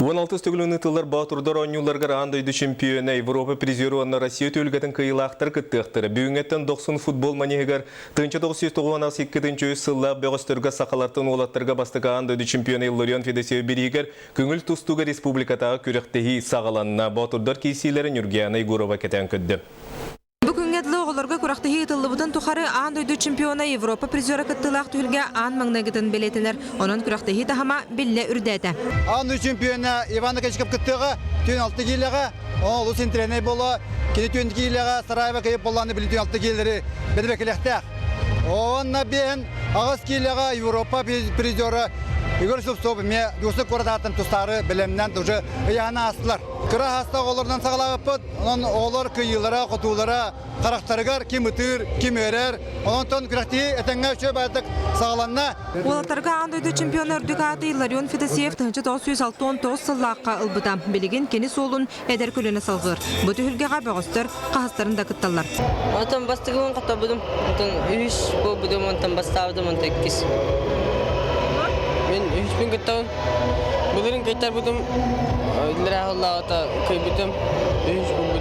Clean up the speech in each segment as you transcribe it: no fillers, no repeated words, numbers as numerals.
16 төгіліні тылар Батурдар ойнуларға рандойды чемпионы Европа призері онна Россия төлгетін кыйлақтар күттіқтірі. Бүйіңеттен 90 футбол манегігер 1992 сылла бөғістіргі сақалартын олаттарға бастыға андойды чемпионы Лорион Федесеу бірігер күңіл тұстуға республикатағы көріқтегі сағаланына Батурдар кейсейлерін Юргияна Игурова кетен күдді. Оғыларға көрақтығы етілібітін тұқары андойды чемпионы Европа призері кіттілақ түлге ан маңнағытын білетінер. Оның көрақтығы тахама білі үрдәді. Андой чемпионы Ивана Качкап кіттіға 16 кейліға, ол ұсын тренер болы, кені 20 кейліға Сараева кайып болғаны білі 16 кейлері бәді бәкелектәқ. Онна бен ағыз кейліға Европа призері Игорь Субсов ме дұсы көрдатын тұстары білімнен тұжы ұяна астылар. Күрі хаста олардан сағалағып бұд, оның олар күйілері, құтулары, қарақтарығар, кем үтір, кем өрер, оның тон күрәқтігі әтіңгі үші бәдік сағаланна. Олаттарға андойды чемпионы үрдік аты Лорион Федесеев 1969 сыллаққа ұлбыда. Білеген кені солын әдер көліні салғыр. Бұты хүлгеға бөғістір, қағыстарын да күтталар. Онтан бастығын қата бұдым, үш бұдым, онтан бастағыдым, онтан кес. Мен үшпен күттауын, бұлырын кәйтар бұдым, Лирахуллахата кайбытым, үшпен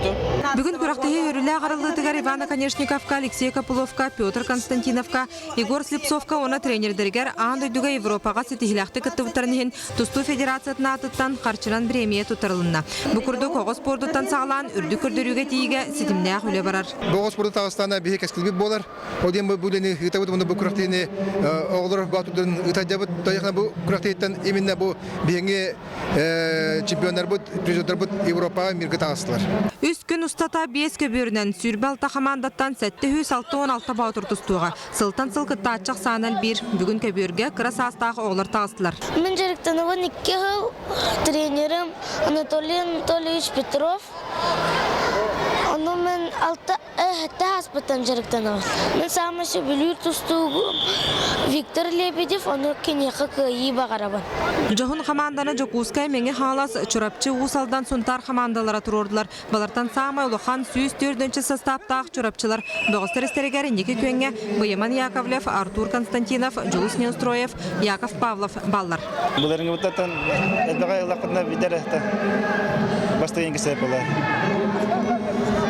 Бүгін күрақтығы өрілі ағарылдығығар Ивана Конешниковка, Алексей Копыловка, Петр Константиновка, Егор Слепцовка, оны тренердергер андойдуға Европаға сетихилақты күттівіттерінен Тусту Федерациятына атыттан қарчынан премия тұтарылынна. Бұқырды қоғыз спордуттан сағалан үрді күрдіріге тейге сетімне ақ барар. Бұқыз спорды Тағыстана бейе кәскілбек болар. Оден бұлені ғытабыд, оны бұл күрақтығыны оғылыр бағытудың ғытадябыд, таяқна бұл күрақтығыттан емінна бұл бейінге чемпиондар бұд, призердар бұд Европаға миргі тағыстылар. Үст күн ұстата 5 көбірінен сүрбал тақамандаттан 716 баутыр тұстуға. Сылтан сылқытта атчақ сағанал 1 бүгін көбірге қырас астағы оғылар тағыстылар. Мен жарықтанығын 2 ғыл тренерім Анатолий Анатольевич Петров. Оны мен 6 аспыттан жарықтанығын. Мен сағымашы білір тұстуғы Виктор Лебедев, оны кенеқі күйі бағарабын. Жоғын қаманданы Жокускай менге халас чурапчы усалдан сұнтар қамандалара тұрордылар. Балартан сағымай ұлыған сүйіз 4-ші состаптақ чурапчылар. Доғыстыр істерегер неке көнге Бояман Яковлев, Артур Константинов, Жулус Неустроев, Яков Павлов баллар. Бұларыңы бұттаттан әдбаға ұлаққытына бідер әхті басты енгісі бұлар.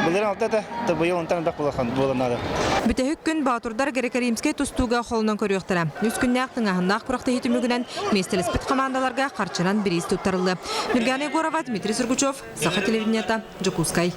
Бұларын алтата бұйыл ұнтан бақ боланады. Бүтәхік күн Батурдар Грекаримскай тұстуға қолынан көріқтірі. Үз күнне ақтың ағыннақ құрақты етімігінен местеліспіт командаларға қарчынан біріз тұттарылды. Миргана Егорова, Дмитрий Сургучев, Саха телевидениета, Жокускай.